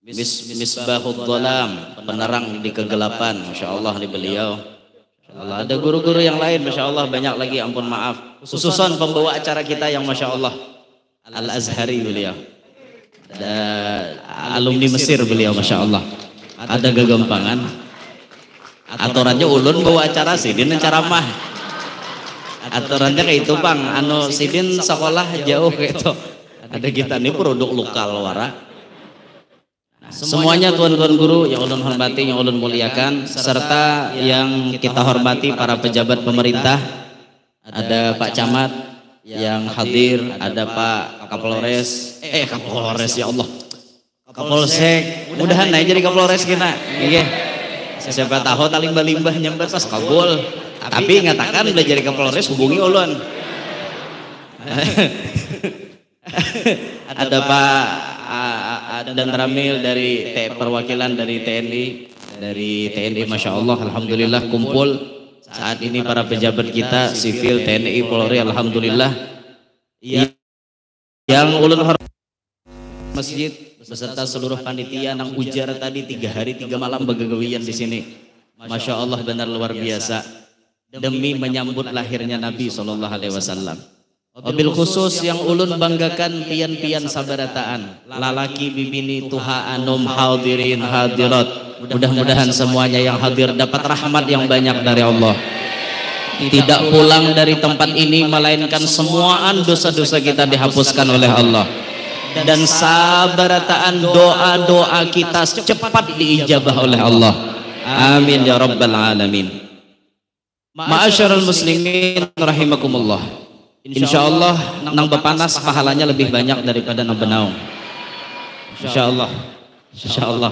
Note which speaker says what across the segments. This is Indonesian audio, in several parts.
Speaker 1: Misbahud Dhalam, penerang di kegelapan. Masya Allah di beliau. Allah, ada guru-guru yang lain, Masya Allah banyak lagi, ampun maaf. Khususan pembawa acara kita yang Masya Allah Al-Azhari beliau. Ada alumni Mesir beliau, Masya Allah. Ada kegampangan. Aturannya ulun bawa acara sidin ceramah. Aturannya kayak itu bang, anu sidin sekolah jauh kayak itu. Ada kita ini produk lokal wara. Semuanya tuan-tuan guru yang ulun hormati, yang ulun muliakan, serta yang kita hormati para pejabat pemerintah. Ada Pak Camat yang hadir, ada Pak Kapolres, Kapolres ya Allah, Kapolsek, mudahan naik jadi Kapolres kita. Iya, siapa tahu taling limbah nyamber pas kabul. Tapi ngatakan udah jadi Kapolres hubungi ulun. Ada Pak dan Ramil dari perwakilan dari TNI, Masya Allah, alhamdulillah kumpul saat ini para pejabat kita sipil TNI Polri, alhamdulillah yang ulun hormati masjid beserta seluruh panitia nang ujar tadi 3 hari 3 malam begegawian di sini. Masya Allah benar luar biasa demi menyambut lahirnya Nabi SAW. Wabil khusus yang ulun banggakan pian-pian sabarataan, lalaki bibini tuha anum hadirin hadirat. Mudah-mudahan semuanya yang hadir dapat rahmat yang banyak dari Allah. Tidak pulang dari tempat ini melainkan semuaan dosa-dosa kita dihapuskan oleh Allah. Dan sabarataan doa-doa kita cepat diijabah oleh Allah. Amin ya rabbal alamin. Ma'asyiral muslimin rahimakumullah. Insya Allah nang bepanas pahalanya lebih banyak daripada nang benaung. Insya Allah, Insya Allah.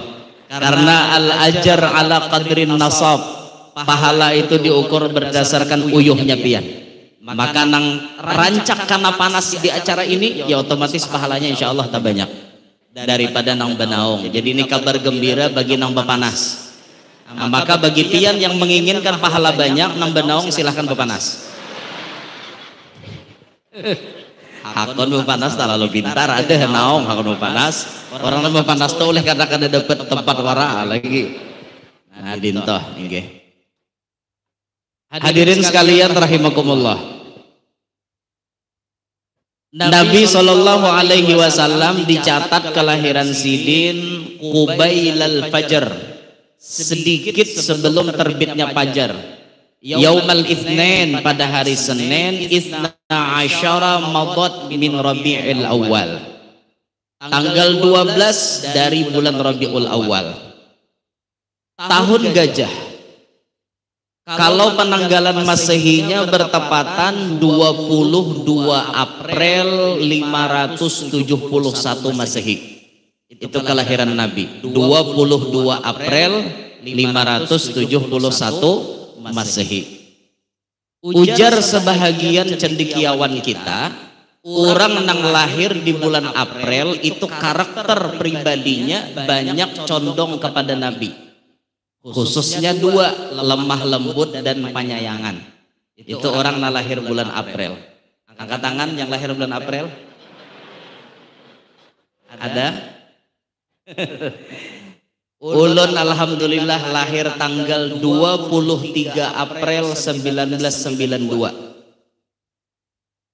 Speaker 1: Karena al-ajar ala qadrin nasab, pahala itu diukur berdasarkan uyuhnya pian. Maka nang rancak karena panas di acara ini, ya otomatis pahalanya insya Allah tak banyak daripada nang benaung. Jadi ini kabar gembira bagi nang bepanas. Maka bagi pian yang menginginkan pahala banyak nang benaung silahkan bepanas. Hakon mau panas terlalu pintar, ada naong hakon mau panas. Orang mau panas tuh oleh karena kada dapat tempat wara lagi. Nah dintoh nggih. Hadirin sekalian rahimakumullah. Nabi SAW dicatat kelahiran sidin qubailal fajr, sedikit sebelum terbitnya fajar. Yaumal Itsnain, pada hari Senin, Itsna Asyara Madad min Rabi'il Awal, tanggal 12 dari bulan Rabiul Awal, tahun gajah. Kalau penanggalan Masehinya bertepatan 22 April 571 Masehi. Itu kelahiran Nabi, 22 April 571 Masehi. Ujar sebahagian cendekiawan kita, orang nang lahir di bulan April itu karakter pribadinya banyak condong kepada Nabi. Khususnya 2, lemah lembut dan penyayangan. Itu orang nang lahir bulan April. Angkat tangan yang lahir bulan April. Ada? Ulun alhamdulillah lahir tanggal 23 April 1992.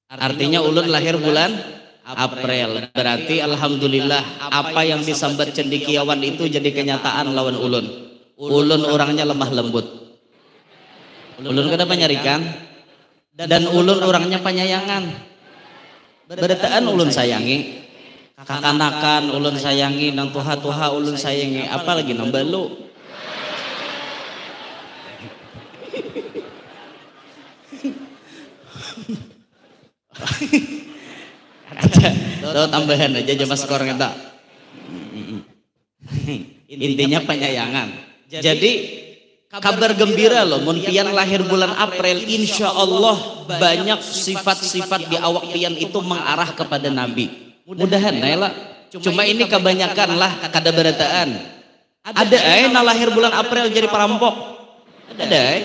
Speaker 1: Artinya ulun lahir bulan April. Berarti alhamdulillah apa yang disambat cendekiawan itu jadi kenyataan lawan ulun. Ulun orangnya lemah lembut. Ulun kada penyarikan dan ulun orangnya penyayangan. Berataan ulun sayangi. Kakanakan ulun sayangi, nang tuha-tuha ulun sayangi, apalagi nang balu. Ada tambahan aja jama skor kita. Intinya penyayangan. Jadi kabar gembira loh, mun pian lahir bulan April, insya Allah banyak sifat-sifat di awak pian itu mengarah kepada Nabi. Mudahan lah. Cuma ini kebanyakan lah kada berataan. Ada na lahir bulan April jadi perampok. Ada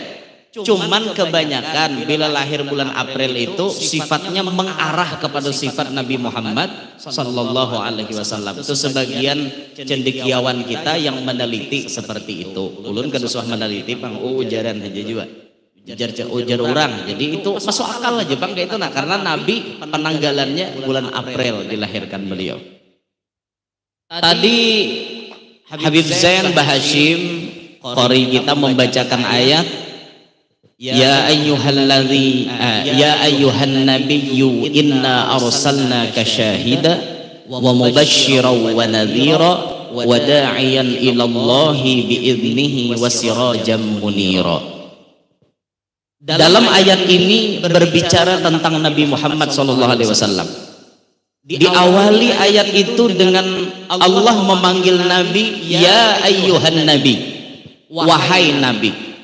Speaker 1: Cuman kebanyakan bila lahir bulan April itu sifatnya mengarah kepada sifat Nabi Muhammad sallallahu alaihi wasallam. Itu sebagian cendekiawan kita yang meneliti seperti itu. Ulun kada usah meneliti pang ujaran aja juga. Ujar orang. Jadi itu masuk akal aja bang kayak itu nah karena Nabi penanggalannya bulan April dilahirkan beliau. Tadi Habib Zain Bahashim qari kita membacakan ayat Ya ayyuhan nabiyyu inna arsalnaka syahida wa mubasysyiran wa nadhira wa da'iyan ila Allahi bi'idnihi wa sirajan munira. Dalam ayat ini berbicara tentang Nabi Muhammad SAW. Diawali ayat itu dengan Allah memanggil Nabi ya ayyuhan nabi, wahai Nabi.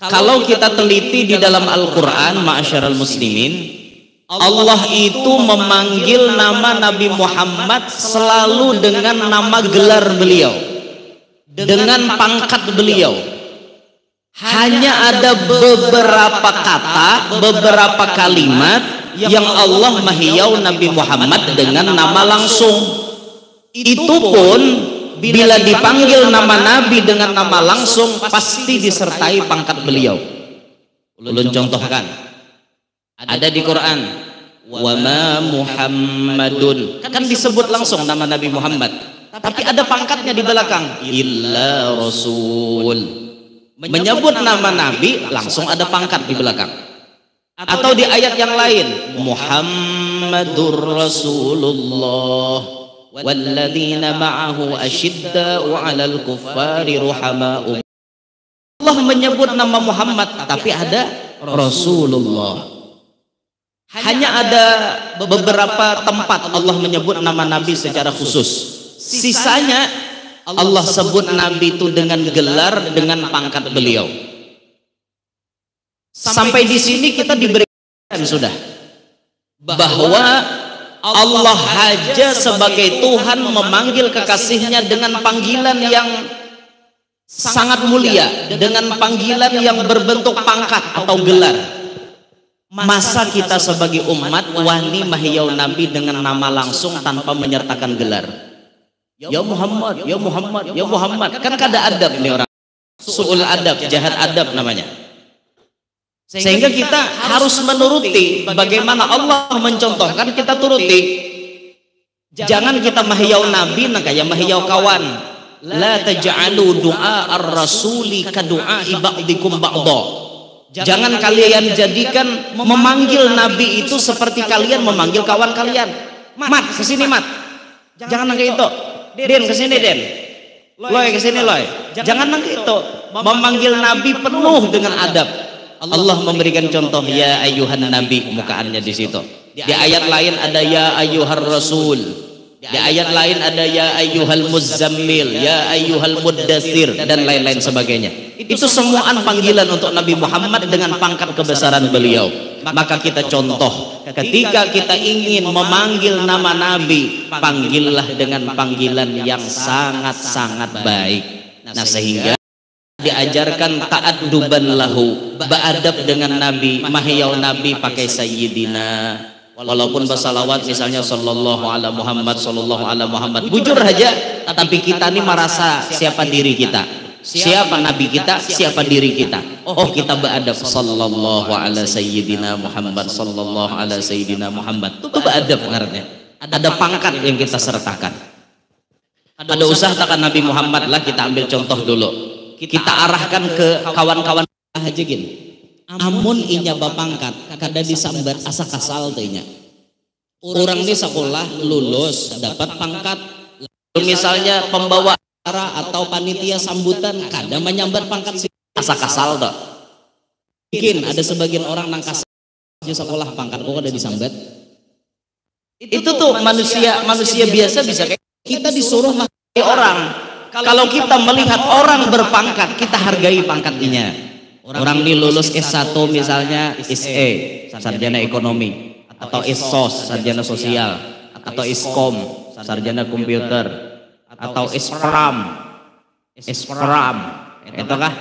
Speaker 1: Kalau kita teliti di dalam Al-Quran, ma'asyiral muslimin, Allah itu memanggil nama Nabi Muhammad selalu dengan nama gelar beliau, dengan pangkat beliau. Hanya ada beberapa kata, beberapa kalimat yang Allah mahyau Nabi Muhammad dengan nama langsung. Itu pun bila dipanggil nama Nabi dengan nama langsung pasti disertai pangkat beliau. Ulun contohkan ada di Quran wa ma Muhammadun, kan disebut langsung nama Nabi Muhammad tapi ada pangkatnya di belakang illa rasul, menyebut nama Nabi langsung ada pangkat di belakang. Atau di ayat yang lain Muhammadur Rasulullah walladzina ma'ahu asyidda'u 'alal kuffari ruhama'u. Allah menyebut nama Muhammad tapi ada Rasulullah. Hanya ada beberapa tempat Allah menyebut nama Nabi secara khusus. Sisanya Allah sebut Nabi itu dengan gelar, dengan pangkat beliau. Sampai di sini kita diberikan sudah bahwa Allah haja sebagai Tuhan memanggil kekasihnya dengan panggilan yang sangat mulia, dengan panggilan yang berbentuk pangkat atau gelar. Masa kita sebagai umat wani mahyau Nabi dengan nama langsung tanpa menyertakan gelar? Ya Muhammad, ya Muhammad, ya Muhammad. Kan kada adab nih orang. Su'ul adab, jahat adab namanya. Sehingga kita harus menuruti bagaimana Allah mencontohkan, kita turuti. Jangan kita mahyau Nabi nah kayak mahyau kawan. La taj'alu du'a ar-rasuli ka du'ai ba'dikum ba'dha. Jangan kalian jadikan memanggil Nabi itu seperti kalian memanggil kawan kalian. Mat, kesini Mat. Jangan nang itu. Den kesini Den. Loy kesini Loy. Jangan nang itu. Memanggil Nabi penuh dengan adab. Allah memberikan contoh ya ayyuhan nabi, mukaannya di situ. Di ayat lain ada ya ayyuhar rasul. Di ayat lain ada ya ayyuhal muzammil, ya ayyuhal muddatsir dan lain-lain sebagainya. Itu semuaan panggilan untuk Nabi Muhammad dengan pangkat kebesaran beliau. Maka kita contoh ketika kita ingin memanggil nama Nabi, panggillah dengan panggilan yang sangat-sangat baik. Nah sehingga diajarkan ta'adduban lahu, beradab dengan Nabi, mahyau Nabi pakai sayyidina. Walaupun bersalawat misalnya sallallahu ala Muhammad, sallallahu ala Muhammad, bujur aja, tapi kita ini merasa siapa diri kita, siapa Nabi kita, siapa diri kita. Oh kita beradab sallallahu ala sayyidina Muhammad, sallallahu ala sayyidina Muhammad. Itu beradab karena ada pangkat yang kita sertakan. Ada usaha takkan Nabi Muhammad lah, kita ambil contoh dulu. Kita arahkan ke kawan-kawan aja gini. Amun inya bapangkat kada disambat asa kasal tanya. Orang ini sekolah lulus dapat pangkat. Misalnya pembawa acara atau panitia sambutan kada menyambat pangkat asa kasal tuh. Mungkin ada sebagian orang nang kasal sekolah pangkat kok kada disambat. Itu tuh manusia biasa bisa kayak kita disuruh menghargai orang. Kalau kita melihat orang berpangkat, kita hargai pangkatnya. Orang ini lulus S1 misalnya SE, sarjana ekonomi, atau SSOS, sarjana sosial, atau ISKOM, sarjana komputer, atau SPRAM, itu kah?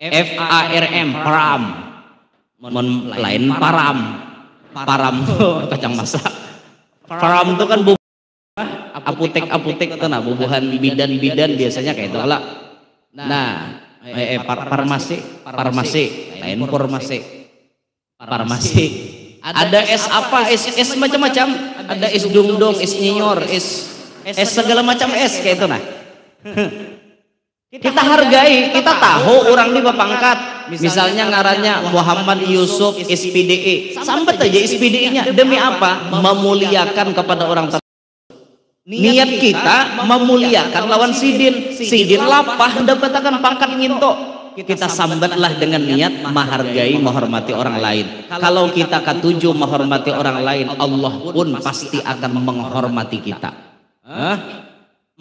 Speaker 1: FARM, param. Lain param. Param tuh kacang masak. Param tuh kan apotek itu, nah bubuhan bidan biasanya kayak itu lah. Nah, farmasi, lain farmasi. Ada es apa? Es macam-macam. Ada es dungdung, es nyior, es segala macam es kayak itu nah. Kita hargai, kita tahu orang ini berpangkat. Misalnya ngarannya Muhammad Yusuf SPDE. Sambat aja SPDE-nya demi apa? Memuliakan kepada orang tersebut. Niat kita memuliakan lawan sidin. Sidin lapah mendapatkan pangkat nginto. Kita sambatlah dengan niat menghargai, menghormati orang lain. Kalau kita ketujuh menghormati orang lain, Allah pun pasti akan menghormati kita.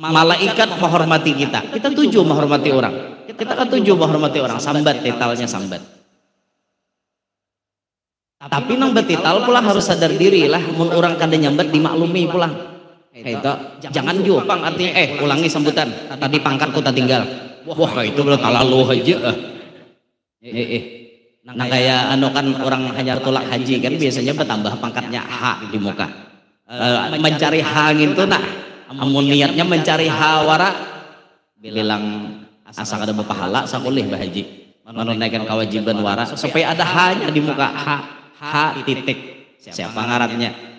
Speaker 1: Malaikat menghormati kita. Kita tujuh menghormati orang. Kita ketujuh menghormati orang. Sambat, titalnya sambat. Tapi nang betital pula harus sadar diri lah. Mun orang kada nyambat dimaklumi pulang. Itu jangan jupang artinya ulangi sambutan. Tadi pangkatku tak tinggal. Wah itu belum talalu aja. Nah kayak kan orang hanya tolak haji kan biasanya bertambah pangkatnya H di muka. Mencari H gitu nah. Amun niatnya mencari H wara bilang asa kada berpahala sakulih bahaji. Menunaikan kewajiban wara supaya ada H-nya di muka H titik. Siapa ngarannya?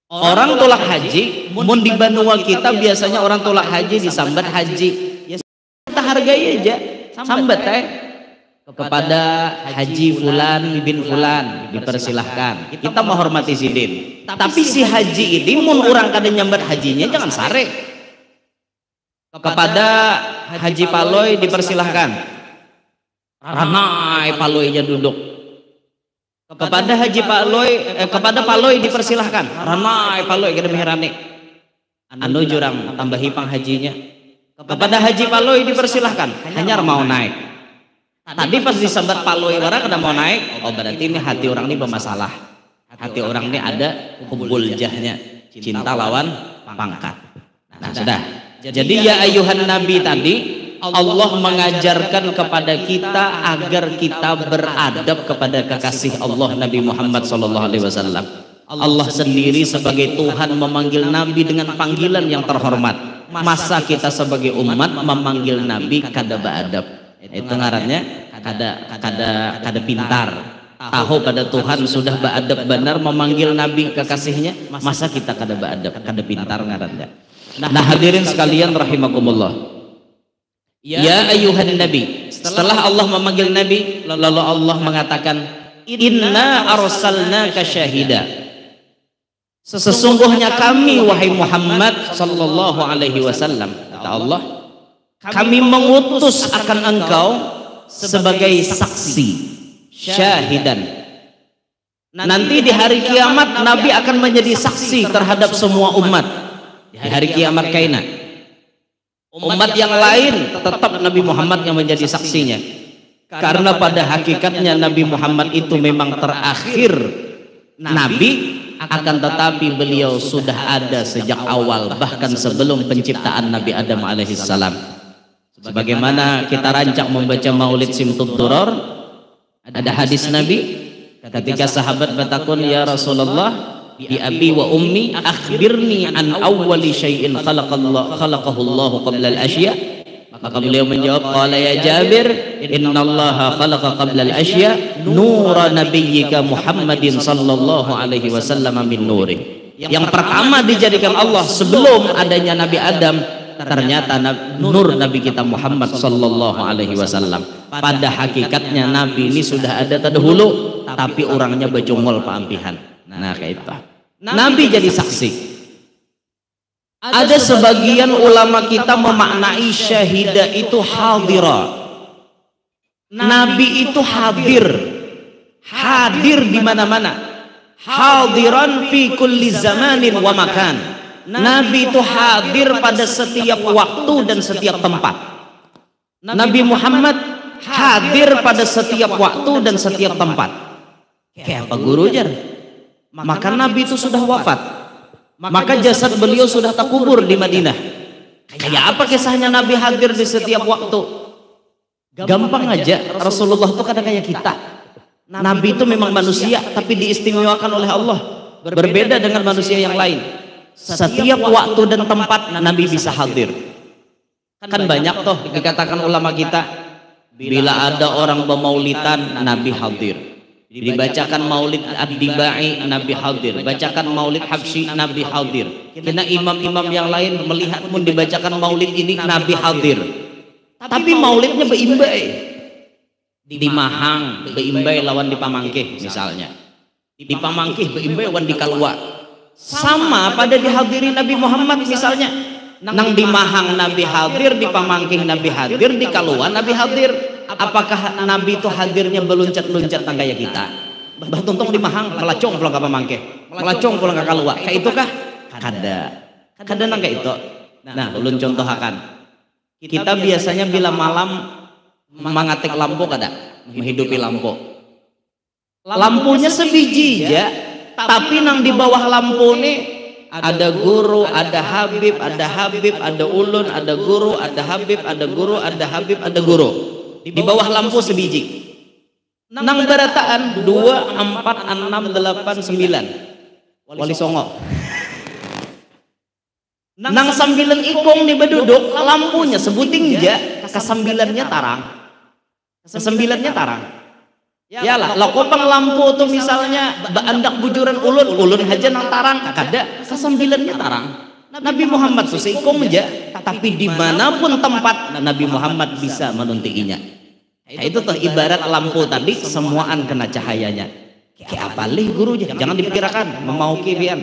Speaker 1: Orang tolak haji, mun di Banua kita biasanya orang tolak haji disambat haji. Kita hargai aja, sambat kepada Haji Fulan bin Fulan dipersilahkan. Kita menghormati sidin. Tapi si haji ini mun orang kada nyambat hajinya jangan sare. Kepada Haji Paloy dipersilahkan. Ranai Paloynya duduk. Kepada Haji Paloy, kepada Paloy dipersilahkan. Ranai Paloy kada mihirane. Anu jurang tambahi pang hajinya. Kepada Haji Paloy dipersilahkan. Hanya mau naik. Tadi pas disambat Paloy wara kada mau naik. Oh berarti ini hati orang ini bermasalah. Hati orang ini ada hubul jahnya, cinta lawan pangkat. Nah sudah. Jadi ya ayuhan nabi tadi Allah mengajarkan kepada kita agar kita beradab kepada kekasih Allah Nabi Muhammad SAW. Allah sendiri sebagai Tuhan memanggil Nabi dengan panggilan yang terhormat. Masa kita sebagai umat memanggil Nabi kada beadab? Itu ngarannya kada pintar. Tahu pada Tuhan sudah beadab benar memanggil Nabi kekasihnya. Masa kita kada beadab, kada pintar ngarannya? Nah hadirin sekalian rahimakumullah. Ya ayuhan nabi. Setelah Allah memanggil Nabi, lalu Allah mengatakan, Inna arsalnaka syahida. Sesungguhnya kami wahai Muhammad sallallahu alaihi wasallam, kata Allah, kami mengutus akan engkau sebagai saksi, syahidan. Nanti di hari kiamat Nabi akan menjadi saksi terhadap semua umat. Di hari kiamat kaina. Umat yang lain tetap Nabi Muhammad yang menjadi saksinya. Karena pada hakikatnya Nabi Muhammad itu memang terakhir Nabi, akan tetapi beliau sudah ada sejak awal, bahkan sebelum penciptaan Nabi Adam alaihissalam. Sebagaimana kita rancak membaca Maulid Simtud Duror, ada hadis Nabi ketika sahabat bertakun, ya Rasulullah, bi abi wa ummi akhbirni an awwali syai'in khalaqahu Allah qabla al-asya. Maka beliau menjawab, qala ya Jabir, innallaha khalaqa qabla al-asya nura nabiyyika Muhammadin sallallahu alaihi wasallam min nuri. Yang pertama dijadikan Allah sebelum adanya Nabi Adam ternyata nur Nabi kita Muhammad sallallahu alaihi wasallam. Pada hakikatnya Nabi ini sudah ada terdahulu, tapi orangnya bejongol paampihan. Nah kayak itu. Nabi jadi saksi. Ada sebagian ulama kita memaknai syahida itu hadira. Nabi itu hadir. Hadir di mana-mana. Hadiran fi kulli zamanin wa makan. Nabi itu hadir pada setiap waktu dan setiap tempat. Nabi Muhammad hadir pada setiap waktu dan setiap tempat. Kayak apa guru jar? Maka Nabi itu sudah wafat. Maka jasad beliau sudah terkubur di Madinah. Kayak apa kisahnya Nabi hadir di setiap waktu? Gampang aja, Rasulullah itu kadang kayak kita. Nabi itu memang manusia tapi diistimewakan oleh Allah, berbeda dengan manusia yang lain. Setiap waktu dan tempat Nabi bisa hadir. Kan banyak toh dikatakan ulama kita, bila ada orang bermaulidan Nabi hadir, dibacakan maulid ad-dibai Nabi hadir, bacakan maulid habsyi Nabi hadir. Karena imam-imam yang lain melihat pun dibacakan maulid ini Nabi hadir. Tapi maulidnya beimbai di Mahang, beimbai lawan di Pamangkih misalnya, di Pamangkih beimbai lawan di Kalua. Sama pada dihadiri Nabi Muhammad misalnya, nang di Mahang Nabi hadir, di Pamangkih Nabi hadir, di Kalua Nabi hadir. Apakah Nabi itu hadirnya beluncat-luncat tanggaya kita? Bah tuntung di Mahang melacong pulang ke Pamangkih, melacong pulang ke Kalua, kayak itu kah? Kada nang kayak itu. Nah, ulun contohakan. Kita biasanya bila malam mengatik lampu kada, menghidupi lampu. Lampunya sebiji ya, tapi nang di bawah lampu nih ada guru, ada habib, ada ulun, ada guru, ada habib, ada guru, ada habib, ada guru. Di bawah lampu sebiji. Nang berataan 2, 4, 6, 8, 9. Wali Songo. Nang sambilan ikong nih beduduk, lampunya sebuting ja, kesambilannya tarang. Kesembilannya tarang. Yalah, lokopang lampu tuh misalnya beandak bujuran ulun haja nang tarang, kada kesembilannya tarang. Nabi Muhammad susikong aja, tapi dimanapun tempat Nabi Muhammad bisa menuntikinya. Nah, itu tuh ibarat lampu tadi, semuaan kena cahayanya. Kayak apa lih guru, jangan dipikirkan, memauki bian.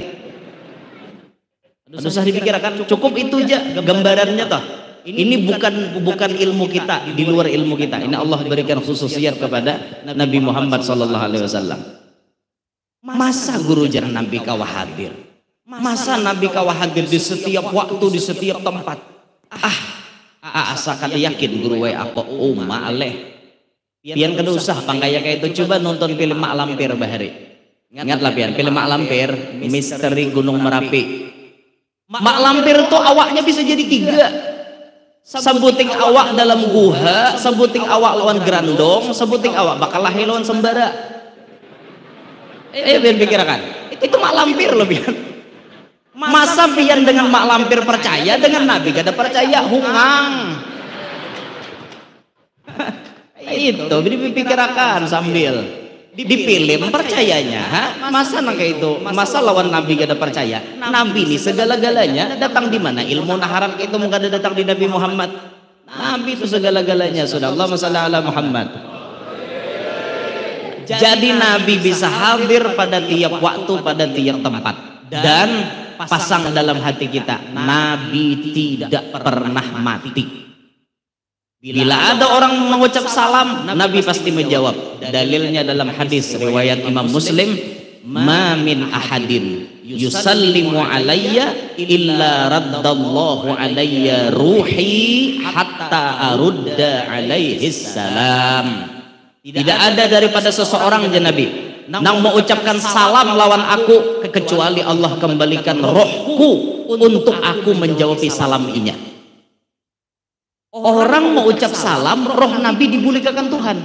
Speaker 1: Susah dipikirkan, cukup itu aja gambarannya toh. Ini bukan ilmu kita, di luar ilmu kita. Ini Allah berikan khususiyat kepada Nabi Muhammad SAW. Masa guru jangan Nabi kawah hadir? Masa Nabi kawah hadir di setiap waktu, di setiap tempat? Asakan yakin guru way aku ma'aleh. Pian kada usah panggaya kayak itu, coba nonton film Mak Lampir bahari. Ingatlah pian, film Mak Lampir, Misteri Gunung Merapi. Mak Lampir tuh awaknya bisa jadi 3. Sebuting awak dalam guha, sebuting awak lawan gerandong, sebuting awak bakal lahir lawan sembara. Biar pikirkan, itu Mak Lampir loh biar. Masa pian dengan Mak Lampir percaya, dengan Nabi gak ada percaya, hungang. Itu dipikirkan sambil di film percayanya, masa nang kayak itu, masa lawan Nabi gak ada percaya. Nabi ini segala-galanya datang di mana? Ilmu naharan itu mau ada datang di Nabi Muhammad. Nabi itu segala-galanya. Sudah, Allahumma shalli ala Muhammad. Jadi Nabi bisa hadir pada tiap waktu, pada tiap tempat, dan pasang dalam hati kita, Nabi tidak pernah mati. Bila ada orang mengucap salam, Nabi pasti menjawab. Dalilnya dalam hadis riwayat Imam Muslim, ma min ahadin yusallimu alayya illa raddallahu alayya ruhi hatta arudda alaihi salam. Tidak ada daripada seseorang ya Nabi nang mengucapkan salam lawan aku, kecuali Allah kembalikan rohku untuk aku menjawab salam inya. Orang mau ucap salam, roh Nabi dibulikakan Tuhan.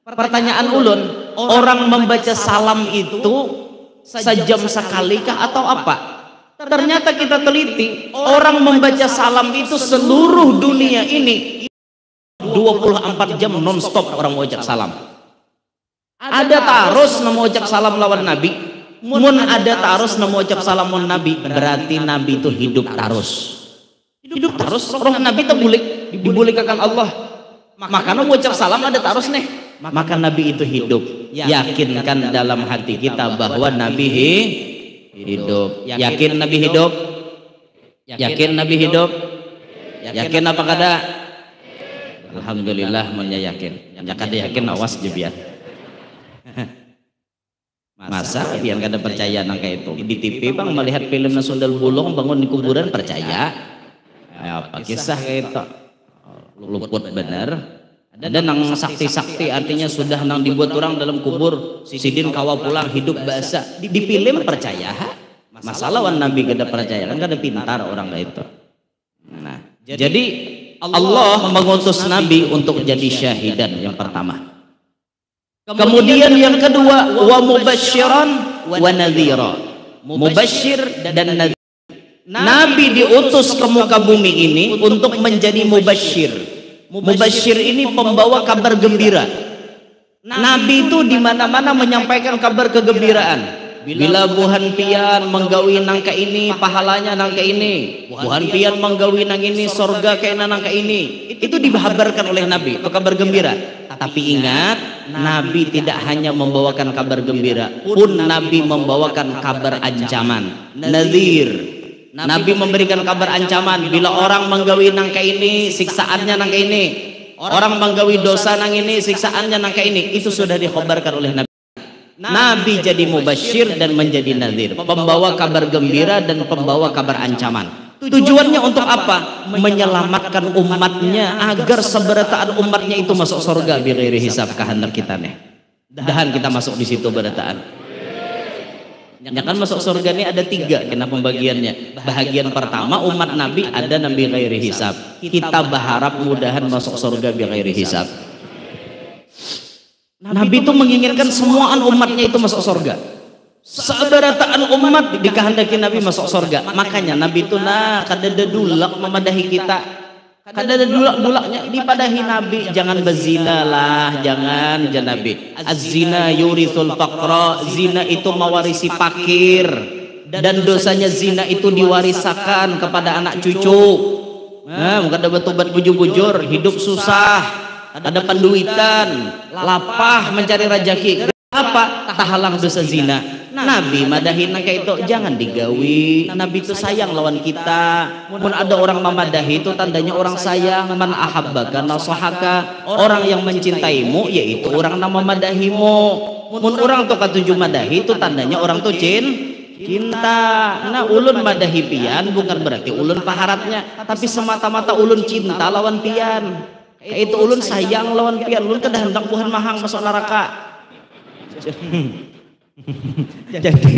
Speaker 1: Pertanyaan ulun, orang membaca salam itu sejam sekalikah atau apa? Ternyata kita teliti, orang membaca salam itu seluruh dunia ini 24 jam non-stop orang mau ucap salam. Ada tarus mau ucap salam lawan Nabi, mun ada tarus mau ucap salam lawan Nabi, berarti Nabi itu hidup tarus. Hidup terus, roh Nabi dibulikakan Allah. Makanya mau ucap salam ada tarus nih. Maka Nabi itu hidup. Yakinkan dalam hati kita bahwa Nabi hidup. Yakin Nabi hidup? Yakin Nabi hidup? Yakin apa kada? Alhamdulillah mun yakin. Ya kada yakin awas jebian. Masa pian kada percaya nang kayak itu. Di TV bang melihat film Sundal Bolong bangun di kuburan percaya. Apa kisah kayak itu luput bener. Ada nang sakti-sakti, artinya sudah nang dibuat orang dalam kubur, sidin kawa pulang hidup bahasa di film percaya. Masalah wan Nabi gak ada percaya, kan gak ada pintar orang kayak itu. Nah, jadi Allah mengutus Nabi untuk jadi syahidan yang pertama. Kemudian yang kedua, wa mubasyiran wa nadhira. Mubasyir dan nadhir. Nabi diutus ke muka bumi ini untuk menjadi mubasyir. Mubasyir ini pembawa kabar gembira. Nabi itu di mana-mana menyampaikan kabar kegembiraan. Bila buhan pian menggawi nangka ini, pahalanya nangka ini. Buhan pian menggawi nang ini, sorga kena nangka ini. Itu dihabarkan oleh Nabi, itu kabar gembira. Tapi ingat, Nabi tidak hanya membawakan kabar gembira, pun Nabi membawakan kabar ancaman. Nadhir. Nabi memberikan kabar ancaman. Bila orang menggawi nangka ini, siksaannya nangka ini. Orang menggawi dosa nang ini, siksaannya nangka ini. Itu sudah dikhabarkan oleh Nabi. Nabi jadi mubasyir dan menjadi nadhir, pembawa kabar gembira dan pembawa kabar ancaman. Tujuannya untuk apa? Menyelamatkan umatnya agar seberataan umatnya itu masuk surga bighairi hisab kehendak kita nih. Dan kita masuk di situ berataan. Ya kan masuk surga ini ada 3 kena pembagiannya. Bahagian pertama umat Nabi ada Nabi ghairi hisab. Kita berharap mudahan masuk surga bighairi hisab. Nabi itu menginginkan semua umatnya itu masuk surga. Seberataan umat dikehendaki Nabi masuk surga. Makanya Nabi itu kadada dulak memadahi kita. Kadada dulak-dulaknya dipadahi Nabi. Jangan berzina lah, jangan Nabi. Az-zina yurithul faqra. Zina itu mewarisi fakir. Dan dosanya zina itu diwarisakan kepada anak cucu. Nah, bukan ada betul-betul bujur-bujur, hidup susah. Ada penduitan, lapah mencari rezeki. Apa? Tahalang dosa zina. Nabi madahin kayak itu jangan digawi. Nabi itu sayang lawan kita. Pun ada orang memadahi itu tandanya orang sayang. Man ahabbaka nasahaka. Orang yang mencintaimu yaitu orang nama madahimu. Pun orang tuh katuju madahi itu tandanya orang tuh cinta. Nah ulun madahi pian bukan berarti ulun paharatnya, tapi semata-mata ulun cinta lawan pian. Itu ulun sayang lawan pian, ulun kedah hendak buhan mahang masuk neraka. Jadi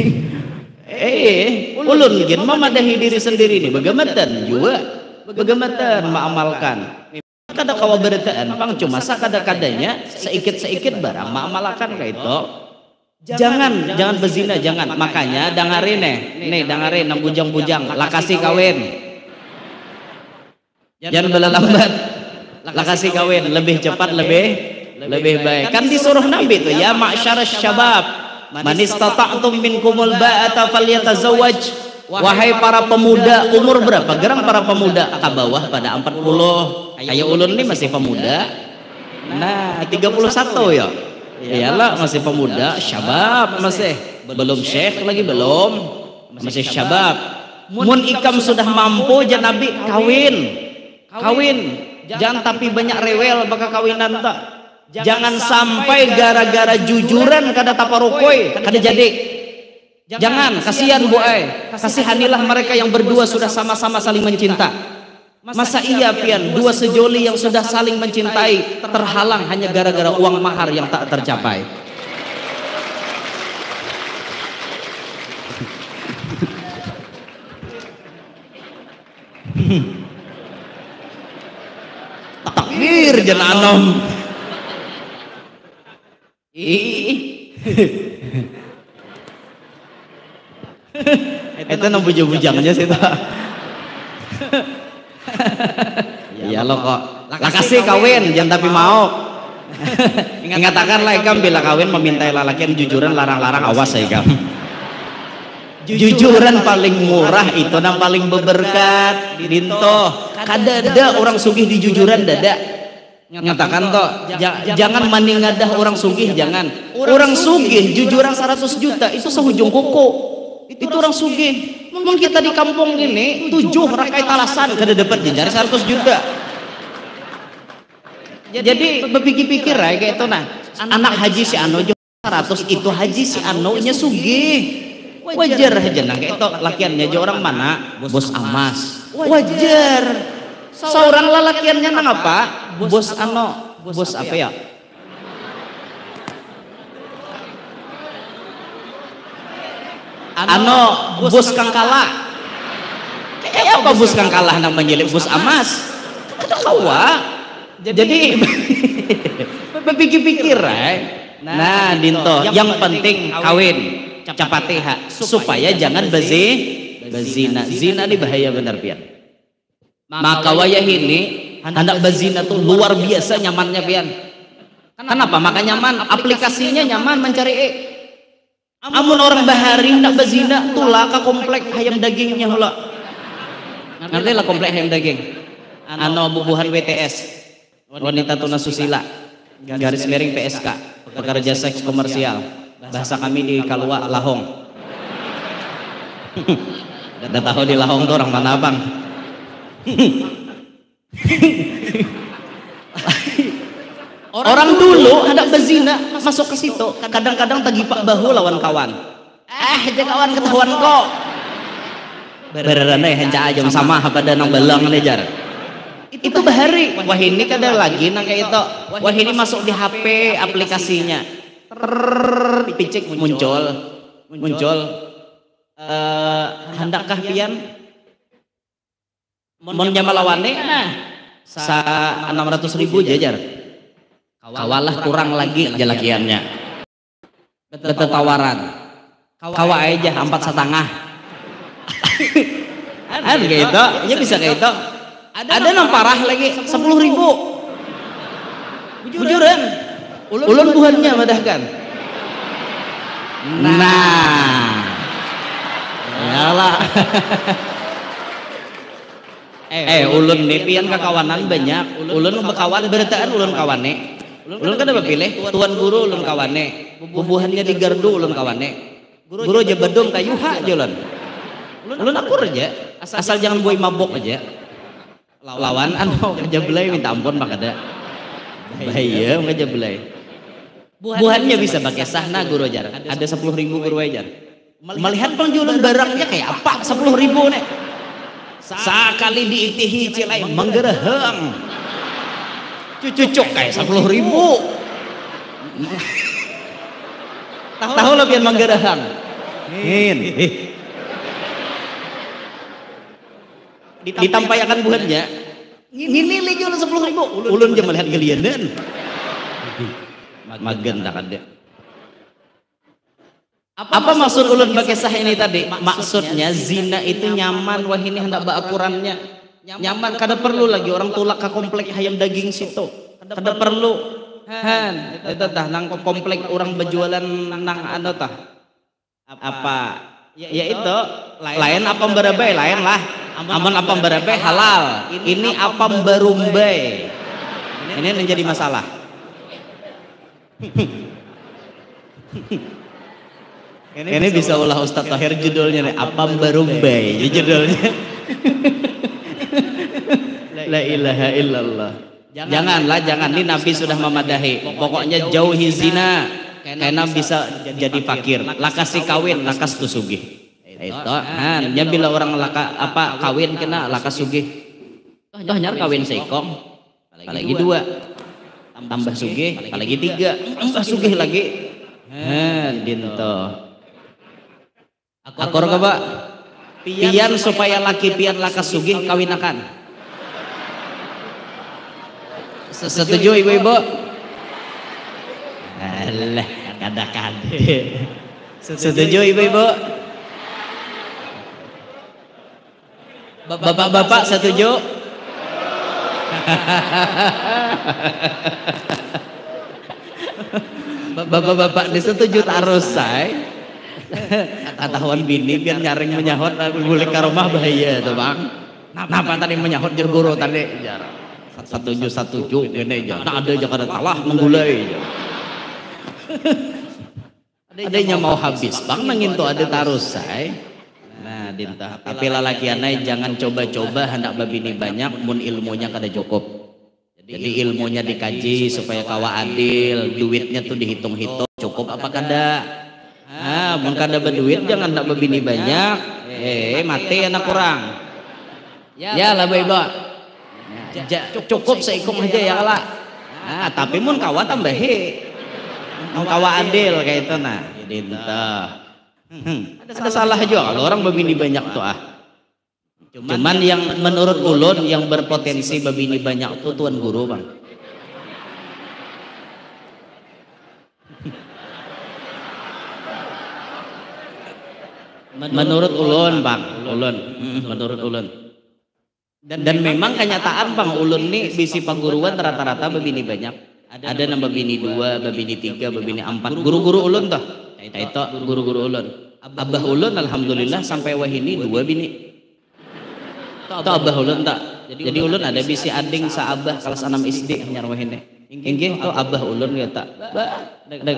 Speaker 1: ulun gin memadahi diri sendiri nih bagamatan juga bagamatan mengamalkan. Kada kawa berataan pang cuma sakada-kadanya seikit-seikit barang mengamalkan kayak itu. Jangan berzina, jangan. Makanya dengerin dengerin nang bujang-bujang lakasi kawin. Jangan belalambat. Lakasi kawin lebih cepat lebih baik. Kan disuruh Nabi tuh ya ma'syarasy syabab man istata'tum minkumul ba'ata falyatazawwaj. Wahai para pemuda, umur berapa? Gerang para pemuda ke bawah pada 40. Ayo ulun ini masih pemuda. Nah, 31 ya. Iyalah masih pemuda, syabab masih. Belum syekh lagi belum. Masih syabab. Mun ikam sudah mampu jan Nabi kawin. Jangan tapi banyak rewel bakal kawinan tak. Jangan sampai gara-gara jujuran kada taparukoi kada jadi. Jangan, kasihan Bu Ai. Kasihanilah mereka yang berdua sudah sama-sama saling mencinta. Masa iya pian dua sejoli yang sudah saling mencintai terhalang hanya gara-gara uang mahar yang tak tercapai. Takbir jelanom. Itu nang bujang-bujangnya sih tak. Ya lo kok. Lakasi kawin jangan tapi mau. Ingatakan lah ikam bila kawin memintai lelaki yang jujuran larang-larang awas ya ikam. Jujuran paling murah itu nang paling beberkat dinto. Kadada orang sugih di jujuran dada. Nyatakan toh jangan maningadah orang sugih jangan. Orang sugih jujuran 100 juta itu sehujung kuku. Itu orang sugih. Memang kita di kampung ini 7 rakai talasan kada dapat jenjari 100 juta. Jadi berpikir-pikir ya kayak itu nah. Anak haji si Ano 100 itu haji si Ano nya sugih. Wajar aja nang kayak itu lakiannya aja orang mana? Bos Amas. Wajar. Seorang lelakiannya nang apa? Bos Ano. Bos apa ya? Ano bos Kang Kalah. Kayak apa bos Kang Kalah nang menyelip bos Amas? kawa. Jadi berpikir-pikir nah dinto yang penting kawin capatiha supaya jangan bezina. Zina ini bahaya benar pian. Maka wayah ini hendak bezina tuh luar biasa nyamannya pian. Kenapa? Maka nyaman, aplikasinya nyaman mencari amun orang bahari hendak bezina tuh laka komplek ayam dagingnya hula. Ngerti lah komplek ayam daging. Bubuhan WTS, wanita tuna susila, garis miring PSK, pekerja seks komersial. Bahasa kami di Kalua Lahong. Gak tahu di Lahong tuh orang mana bang. Orang dulu hendak bezina masuk ke situ, kadang-kadang tagipak bahu lawan kawan. Dia kawan ketahuan kok. Berana henca aja sama pada nang belang nejar. Itu bahari. Wah ini kada lagi nang kayak itu. Wah ini masuk di HP aplikasinya. Picik muncul. Hendakkah pian mon jamalawane nah 600.000 jajar. Kawalah kurang lagi jalakiannya. Betul tawaran. Kawa aja 4,5. Ada gitu, ya bisa kayak itu. Ada yang parah lagi 10.000. Bujuran. Ulun buhannya madahkan. Nah. Yalah. Ulun nih pian kakawanan banyak. Ulun bekawan bertaan ulun kawane. Ulun kan apa pilih? Tuan guru ulun kawane. Bubuhannya di gardu ulun kawane. Guru aja bedong kayu hak jalan. Ulun akur aja. Asal jangan boy mabok aja. Lawan kerja belai minta ampun maka ada. Bahaya kerja belai. Buhannya bisa pakai sahna guru ajar. Ada 10.000 guru ajar. Melihat penjualan barangnya kayak apa 10.000 nih. Sekali diitihi cilai menggereheng. Cucuk kayak 10.000. Tahu lebih menggereheng. Ditampayakan buhannya. Ini lagi ulun 10.000. Ulun aja melihat gelianan. Magen tak ada. Apa maksud ulun pakai sah ini tadi? Maksudnya zina itu nyaman. Wah ini hendak baakurannya nyaman. Kada perlu lagi orang tulak ke komplek ayam daging situ. Kada perlu. Itu tah nang komplek orang berjualan nang anu tah. Apa? Ya itu lain apa berabai lain lah. Aman apa berabai halal. Ini apa berumbai. Ini menjadi masalah. Ini bisa ulah Ustadz Tahir judulnya nih, apa berumbai judulnya. La ilaha illallah. Jangan ini Nabi sudah memadahi. Pokoknya jauhi zina karena bisa jadi fakir. Lakasi kawin, lakas tu sugih. Itu hanya bila orang kawin kena lakas sugih. Toh nyar kawin seikong, apalagi 2. Tambah sugih, apalagi 3. Tambah sugih lagi. Dinto. Akor ka ba? Pian supaya laki pian lakas sugih kawinakan. Setuju ibu-ibu? Alah, kada-kada. Setuju ibu-ibu? Bapak-bapak setuju? Bapak-bapak disetuju taruh say. Katahuan bini biar nyaring menyahut boleh ke rumah bahaya tuh bang. Napa tadi menyahut jer guru tadi? Setuju gini aja. Nah ada aja kada talah menggulai aja. Adanya mau habis bang nangin tuh ada taruh say. Nah dinta. Tapi lalakianai jangan coba-coba hendak babini banyak mun ilmunya kada cukup. Jadi ilmunya dikaji supaya kawa adil, duitnya tuh dihitung-hitung cukup apa kada. Mun kada berduit jangan tak berbini banyak. Mati anak kurang. Ya lah ibu. Cukup seikung aja ya lah. Tapi mun kawa tambahi. Mun kawa adil kayak itu nah. Dinta. Ada salah juga kalau orang berbini banyak tuh Cuman yang menurut ulun yang berpotensi babini banyak tuh tuan guru bang. Menurut ulun bang, menurut ulun. Dan memang kenyataan bang, ulun nih bisi pangguruan rata-rata babini banyak. Ada nambah bini 2, babini 3, babini 4. Guru-guru ulun toh. Itu guru-guru ulun. Abah ulun alhamdulillah sampai wahini 2 bini. Itu abah ulun tak. Jadi ulun ada bisi ading sa abah kelas 6 SD nyar wahini. Inggih to abah ulun ya tak.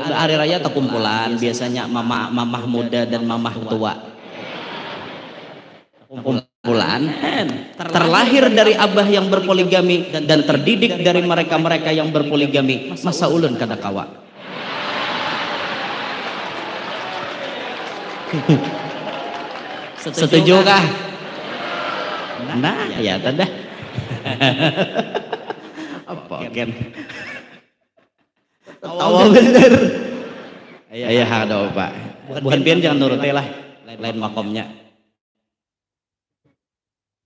Speaker 1: Hari raya tak kumpulan biasanya mamah muda dan mamah tua. Kumpulan terlahir dari abah yang berpoligami dan terdidik dari mereka-mereka yang berpoligami. Masa ulun kada kawa. Setuju kah? Nah, ya tada. Apa kan? Tawa bener. Ayah ada Pak. Bukan pian jangan nuruti lah. Lain makomnya.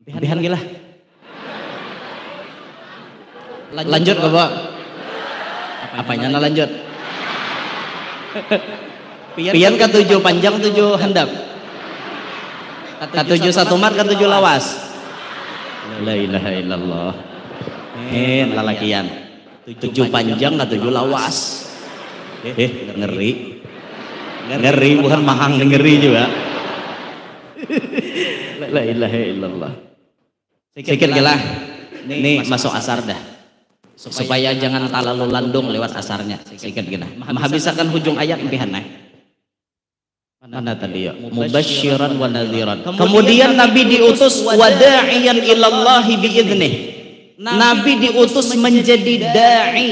Speaker 1: Pian gila. Lanjut ke Pak. Apanya na lanjut? Pian ke 7 panjang 7 handap. Ke 7 satu mat ke 7 lawas. La ilaha illallah. Lalakian 7 panjang ke 7 lawas. Ngeri bukan mahang, ngeri juga. La ilaha illallah. Sikit gila. Nih masuk asar dah. Supaya jangan terlalu landung lewat asarnya. Sikit gila. Menghabiskan hujung ayat impihan nah. Mana tadi ya? Mubasysyiran wa nadhiran. Kemudian Nabi diutus wada'iyan ilallahi biidnih. Nabi diutus menjadi da'i.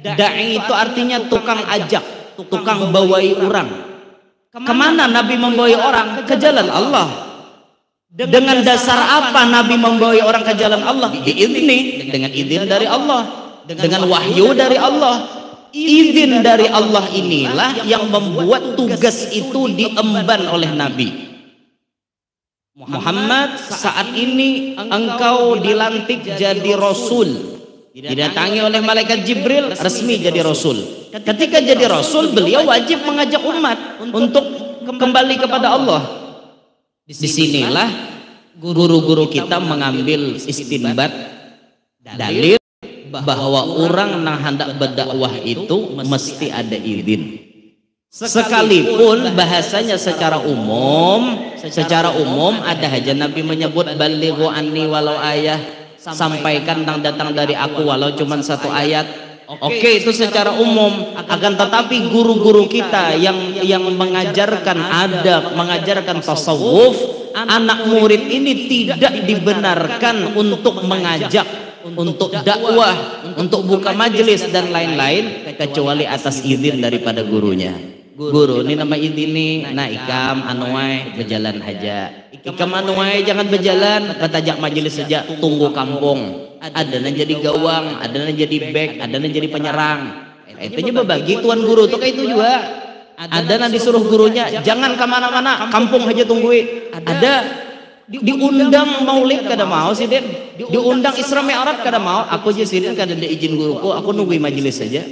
Speaker 1: Da'i itu artinya tukang ajak, tukang bawai orang. Kemana Nabi membawai orang? Ke jalan Allah. Dengan dasar apa Nabi membawai orang ke jalan Allah? Biidnih, dengan izin dari Allah, dengan wahyu dari Allah. Izin dari Allah inilah yang membuat tugas itu diemban oleh Nabi Muhammad. Saat ini engkau dilantik jadi Rasul, didatangi oleh malaikat Jibril, resmi jadi Rasul. Ketika jadi Rasul, beliau wajib mengajak umat untuk kembali kepada Allah. Disinilah guru-guru kita mengambil istinbat dalil bahwa orang yang hendak berdakwah itu mesti ada izin. Sekalipun bahasanya secara umum ada aja Nabi menyebut balighu anni walau ayah, sampaikan yang datang dari aku walau cuma 1 ayat. Oke, itu secara umum. Akan tetapi guru-guru kita yang mengajarkan adab, mengajarkan tasawuf, anak murid ini tidak dibenarkan untuk mengajak, untuk dakwah, untuk buka majelis dan lain-lain kecuali atas izin daripada gurunya. Guru ini nama izin nih, nah ikam anuai berjalan aja. Ikam anuai jangan berjalan, ketajak majelis saja, tunggu kampung. Ada yang jadi gawang, ada yang jadi back, ada yang jadi penyerang. Itu berbagi tuan guru tuh kayak itu juga. Ada yang disuruh gurunya jangan kemana-mana, kampung aja tungguin. Ada diundang maulid kada mau sih Den, diundang Isra Mi'raj kada mau. Aku aja sih Den kada ada izin guruku, aku nungguin majelis saja.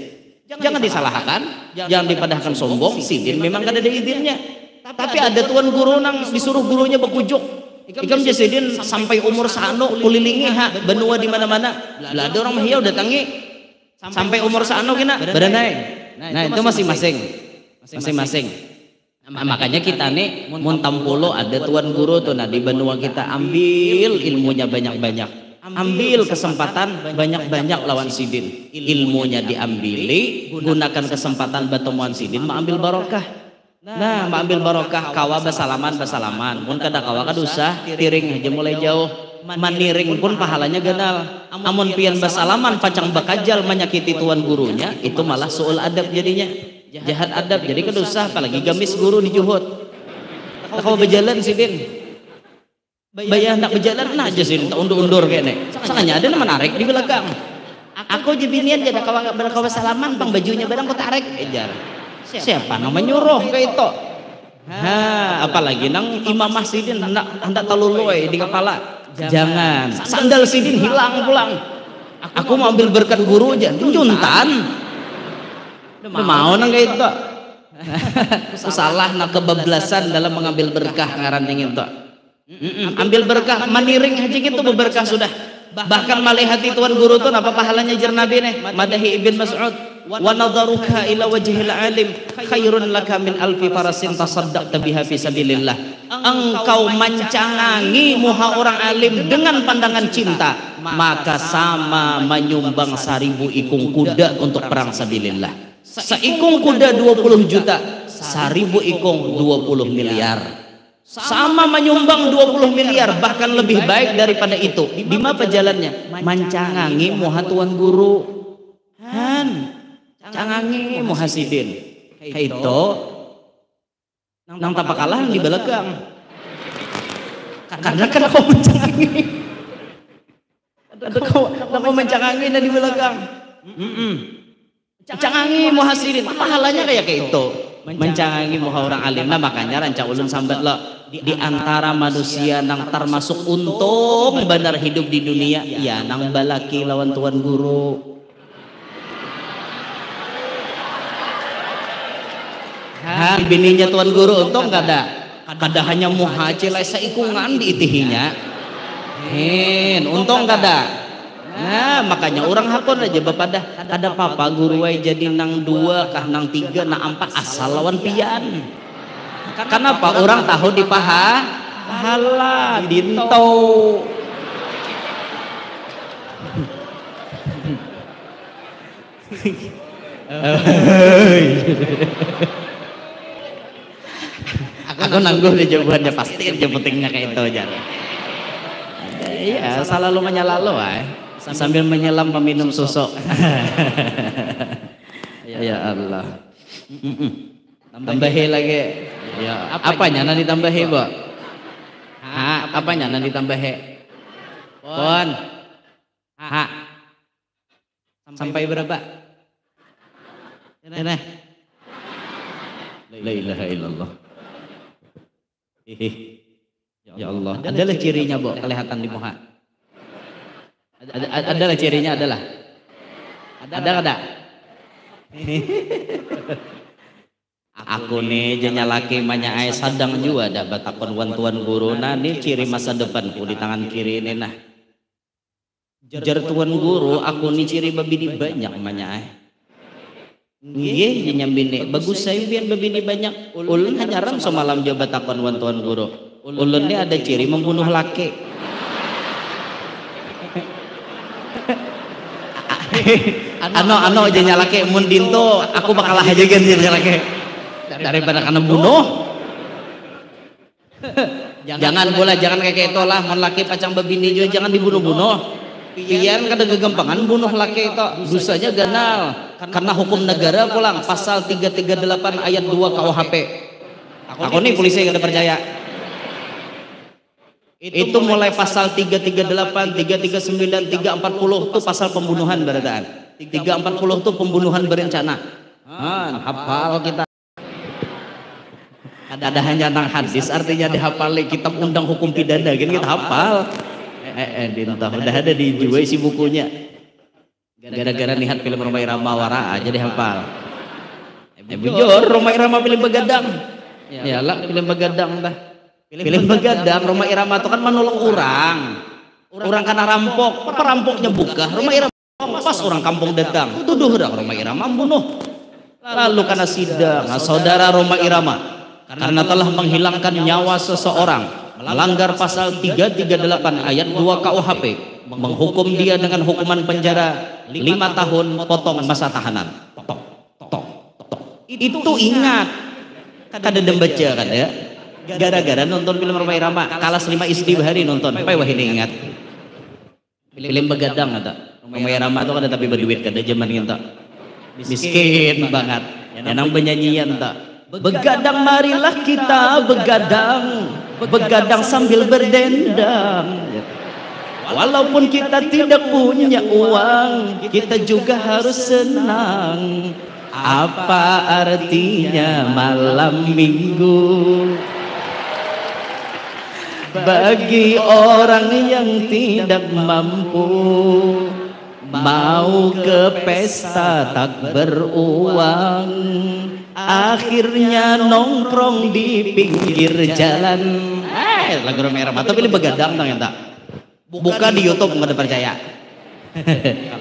Speaker 1: Jangan disalahkan, jangan dipadahkan sombong. Sidin memang kada ada izinnya, tapi ada tuan guru nang disuruh gurunya berkujuk. Ikam jasidin sampai umur sano kulilingi benua di mana-mana. Lah ada orang mahia udah tangi sampai umur sano kena beranai. Nah itu masing-masing. Nah, makanya kita nih mun tampulo ada tuan guru tuh, nah di benua kita ambil ilmunya banyak-banyak, ambil kesempatan banyak-banyak lawan sidin, ilmunya diambili, gunakan kesempatan bertemuan sidin, mengambil barokah. Nah mengambil barokah, kawa basalaman, mun kada kawa kada usah tiring aja mulai jauh. Maniring pun pahalanya ganal. Amun pian basalaman pacang bakajal menyakiti tuan gurunya, itu malah suul adab jadinya, jahat adab. Jadi kada usah, apalagi gamis guru di juhud. Kau berjalan sidin, bayar nak berjalan nah aja sih undur-undur kayaknya. Soalnya ada yang menarik di belakang. Aku jebinian jadi kawa salaman, bang bajunya barang kau tarik ejar. Siapa nama nyuruh kayak itu? Apalagi nang imamah sidin hendak taluluy di kepala. Jangan. Sandal sidin hilang pulang. Aku mau ambil berkat guru aja, juntan. Udah mau nang kayak itu. Salah nak kebablasan dalam mengambil berkah ngaran yang itu. Ambil berkah maniring haji itu berberkah sudah. Bahkan malihati tuan guru tuh apa pahalanya jar Nabi nih? Madahi Ibn Mas'ud. Wa nadharuka ila wajhil alim khairun laka min alfi farasin tasaddaqta biha fi sabilillah. Engkau mencangangi muha orang alim dengan pandangan cinta, maka sama menyumbang 1000 ikung kuda untuk perang sabilillah. Seikung kuda 20 juta, 1000 ikung 20 miliar. Sama menyumbang 20 miliar, bahkan lebih baik daripada itu. Di mana jalannya? Mancangangi muha tuan guru. Cangangi muhasidin. Kayak itu nang tapak kalah di belakang. Karena kan kau mencangangi. Kau mencangangi di belakang. Cangangi muhasidin. Pahalanya kayak itu. Mencangangi muha orang alim. Nah makanya ranca ulun sambat lo di antara manusia nang termasuk untung benar hidup di dunia ya nang balaki lawan tuan guru. Bininya tuan guru untung kada hanya muha cilai saikungan diitihinya. Untung kada. Nah makanya orang hakon aja bapak dah ada papa guru way jadi nang 2 kah nang 3 nang 4 asal lawan pian. Kenapa orang tahu di pahala dinto. Aku nangguh di jawabannya pasti aja pentingnya kayak itu aja. Iya selalu menyelalu sambil menyelam meminum susu. Ya Allah. Tambahi lagi. Ya, apanya nanti tambahi, Bu? Apanya nanti tambahi? Pon. Sampai berapa? Ini. La ilaha illallah. Ya Allah. Adalah cirinya, Bu, kelihatan di muka. Adalah cirinya adalah. Ada. Aku nih jenya laki manya ay sadang juga ada batakon tuan guru nah ini ciri masa depanku di tangan kiri ini nah. Jar tuan guru aku nih ciri babini banyak manya ay. Nggih jenya bini bagus saya biar babini banyak. Ulun hanyaran semalam jo batakon tuan guru. Ulun ini ada ciri membunuh laki. Ano jenya laki mundin tuh aku bakal aja ganti jenya laki. Daripada karena bunuh. Jangan kayak itu lah. Mon laki pacang babini juga jangan dibunuh-bunuh. Pian kada kegampangan bunuh laki itu dosanya ganal. Karena hukum negara pulang pasal 338 ayat 2 KUHP. Aku nih polisi kada percaya. Itu mulai pasal 338, 339, 340 itu pasal pembunuhan berataan. 340 itu pembunuhan berencana. Hafal kita. Ada hanya tentang hadis artinya dihafal kitab undang hukum pidana gini kita hafal. Dintah udah ada dijual isi bukunya. Gara-gara lihat film Roma Irama Wara aja dihafal. Bujur Roma Irama film begadang. Ya lah film begadang dah. Film begadang Roma Irama itu kan menolong orang. Orang karena rampok, perampoknya buka. Roma Irama pas orang kampung datang. Tuduh dah Roma Irama membunuh. Lalu karena sidang, saudara Roma Irama karena telah menghilangkan nyawa seseorang melanggar pasal 338 ayat 2 KUHP menghukum dia dengan hukuman penjara 5 tahun potong masa tahanan. Itu ingat kada dembaca kan ya gara-gara nonton film Roma Irama kalas 5 istri bahari nonton apa wah ini ingat film begadang ada Roma Irama itu kada tapi berduit kada zaman itu miskin banget yang penyanyian tak begadang marilah kita begadang sambil berdendang. Walaupun kita tidak punya uang, kita juga harus senang. Apa artinya malam minggu bagi orang yang tidak mampu, mau ke pesta tak beruang, akhirnya nongkrong di pinggir jalan. Lagu Roma Irama tapi begadang dong tak buka di YouTube nggak ada percaya.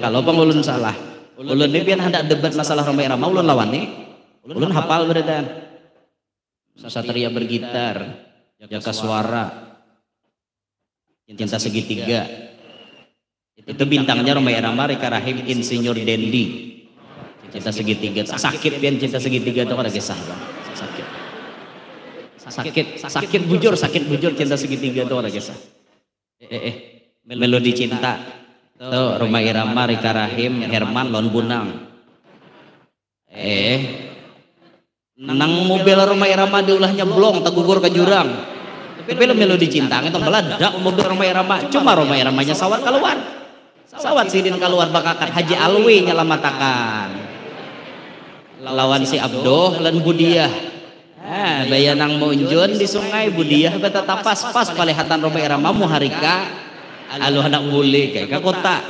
Speaker 1: Kalau ulun salah, ulun ini pian hendak debat masalah Roma Irama, ulun lawan nih, ulun hafal beredan. Satria bergitar, Jaka Suara, Cinta Segitiga. Itu bintangnya Roma Irama, Rika Rahim, Insinyur Dendi. Cinta Segitiga, sakit pian Cinta Segitiga itu kan ada kisah bang. Sakit bujur Cinta Segitiga itu ada kisah. Melodi Cinta tuh Roma Irama, Rika Rahim, Herman, Lon Bunang. Nang mobil Roma Irama diulahnya blong tegugur ke jurang. Tapi Melodi Cinta itu meledak mobil Roma Irama, cuma Roma Iramanya sawat keluar. Sawat sidin keluar bakakan Haji Alwi nyelamatakan. Lawan si Abdoh lan Budiah. Bayanang munjun di sungai Budiah beta tapas pas palihatan Roma Irama muharika aluh anak bule kayak ke kota.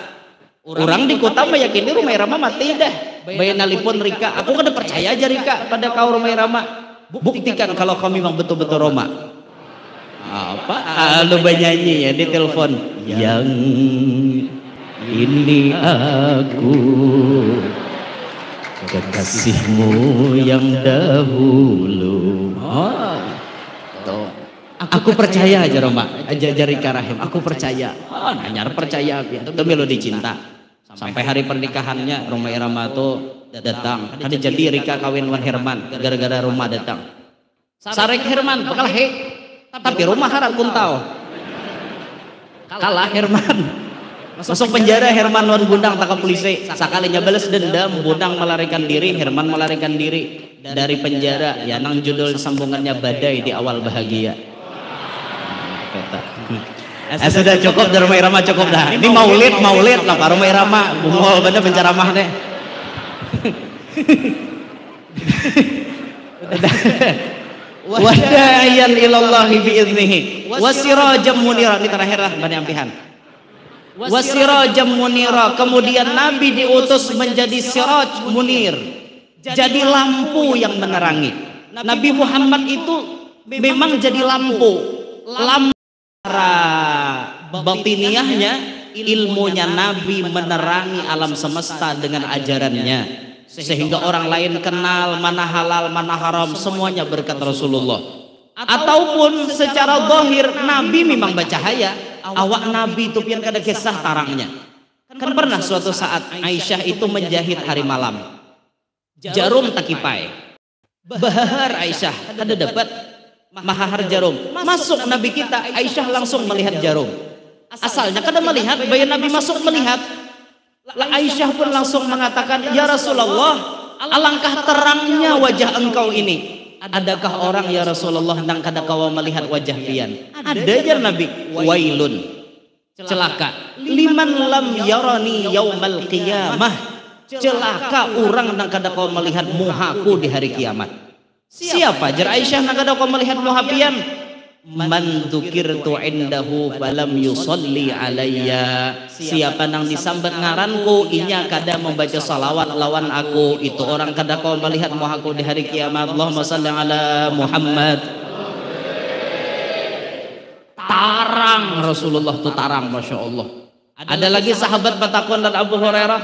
Speaker 1: Orang di kota meyakini Roma Irama mati dah. Bayanalipun Rika, aku kan percaya aja Rika pada kau Roma Irama. Buktikan kalau kau memang betul-betul Roma. Apa? Lu bernyanyi ya di telepon. Yang ini aku kekasihmu yang dahulu. Aku percaya aja Roma, aja Rika Rahim. Aku percaya. Nanyar percaya itu Melodi Cinta. Sampai hari pernikahannya Roma Irama tuh datang. Ada jadi Rika kawin wan Herman gara-gara Roma datang. Sarek Herman bakal tapi Roma harap kuntau. Kalah Herman. Masuk penjara Herman wan Bundang takap polisi. Sakalinya balas dendam, Bundang melarikan diri, Herman melarikan diri dari penjara. Ya nang judul sambungannya Badai di Awal Bahagia. Sudah cukup dari Roma Irama cukup dah. Ini maulid lah Pak Roma Irama. Bungol bener penceramah deh. Wadayan ilallahi biiznihi wasirajam munira. Ini terakhir lah Bani Ampihan. Wasirajam munira. Kemudian Nabi diutus menjadi siraj munir, jadi lampu yang menerangi. Nabi Muhammad itu memang jadi lampu batiniahnya, ilmunya Nabi menerangi alam semesta dengan ajarannya, sehingga orang lain kenal mana halal mana haram semuanya berkat Rasulullah. Ataupun secara zahir Nabi memang bercahaya, awak Nabi itu pian kada kisah tarangnya. Kan pernah suatu saat Aisyah itu menjahit hari malam, jarum takipai bahar Aisyah kada dapat mahar jarum, masuk Nabi kita Aisyah langsung melihat jarum. Asalnya kada melihat, bayi Nabi masuk melihat. Aisyah pun langsung mengatakan, ya Rasulullah, alangkah terangnya wajah engkau ini. Adakah orang ya Rasulullah nang kada kau melihat wajah pian? Ada ya Nabi. Wailun, celaka. Liman lam yarani yaumal qiyamah. Celaka orang nang kada kau melihat muhaku di hari kiamat. Siapa jar Aisyah nang kada kau melihat muha pian? Man dzukirtu indahu falam yusolli alayya. Siapa nang disambat ngaranku inya kada membaca salawat lawan aku, itu orang kada kau melihat muhaku di hari kiamat. Allahumma salli ala Muhammad. Tarang Rasulullah tuh tarang, Masya Allah. Ada lagi sahabat batakon dan Abu Hurairah,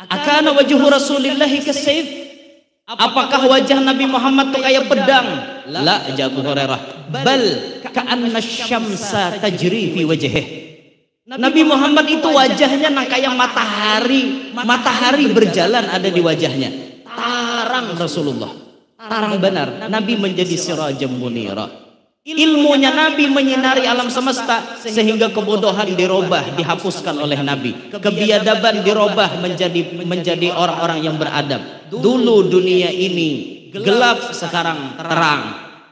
Speaker 1: akana wajhu Rasulillahi kasayf. Apakah wajah Nabi Muhammad tuh kayak pedang? La, jawab Abu Hurairah, bal ka'anna syamsa tajri fi wajhih. Nabi Muhammad itu wajahnya nang kayak matahari berjalan ada di wajahnya. Tarang Rasulullah, tarang benar. Nabi menjadi sirajam munira. Ilmunya Nabi menyinari alam semesta sehingga kebodohan dirobah, dihapuskan oleh Nabi. Kebiadaban dirobah menjadi orang-orang yang beradab. Dulu dunia ini gelap, sekarang terang.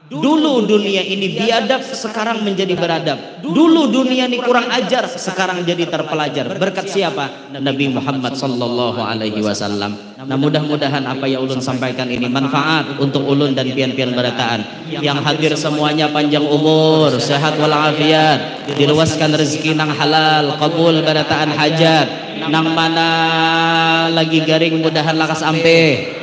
Speaker 1: Dulu dunia ini biadab, sekarang menjadi beradab. Dulu dunia ini kurang ajar, sekarang jadi terpelajar. Berkat siapa? Nabi Muhammad sallallahu alaihi wasallam. Nah, mudah-mudahan apa yang ulun sampaikan ini manfaat untuk ulun dan pian-pian berataan. Yang hadir semuanya panjang umur, sehat walafiat, diluaskan rezeki nang halal, kabul berataan hajat. Nang mana lagi garing mudahan lakas ampe.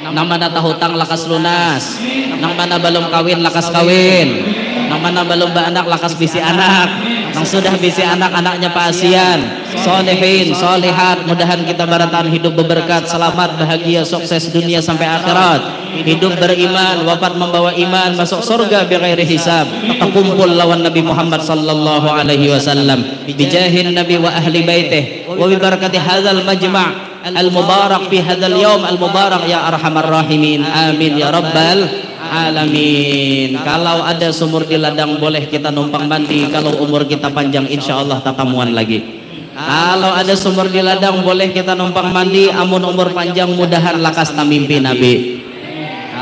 Speaker 1: Nang mana tahu hutang lakas lunas, nang mana belum kawin lakas kawin, nang mana belum beranak lakas bisi anak, nang sudah bisi anak anaknya pasian, solehin, solehat, mudahan kita barataan hidup berberkat, selamat, bahagia, sukses dunia sampai akhirat, hidup beriman, wafat membawa iman, masuk surga bighairi hisab, terkumpul lawan Nabi Muhammad sallallahu alaihi wasallam, bijahin Nabi wa ahli baitih, wa bibarakati hadzal majma' al-mubarak fi hadzal yaum al-mubarak ya arhamar rahimin, amin ya rabbal alamin. Kalau ada sumur di ladang boleh kita numpang mandi, kalau umur kita panjang insyaallah tatamuan lagi. Kalau ada sumur di ladang boleh kita numpang mandi, amun umur panjang mudahan lakas tamimpi Nabi.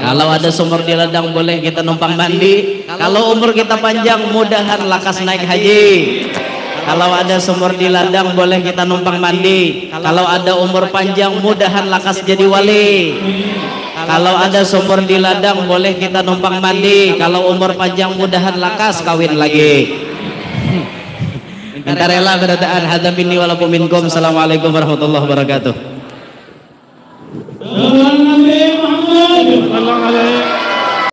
Speaker 1: Kalau ada sumur di ladang boleh kita numpang mandi, kalau umur kita panjang mudahan lakas naik haji. Kalau ada sumur di ladang boleh kita numpang mandi, kalau ada umur panjang mudahan lakas jadi wali. Kalau ada sumur di ladang boleh kita numpang mandi, kalau umur panjang mudahan lakas kawin lagi. Minta rela berataan hadza minni walakum minkum. Assalamualaikum warahmatullahi wabarakatuh.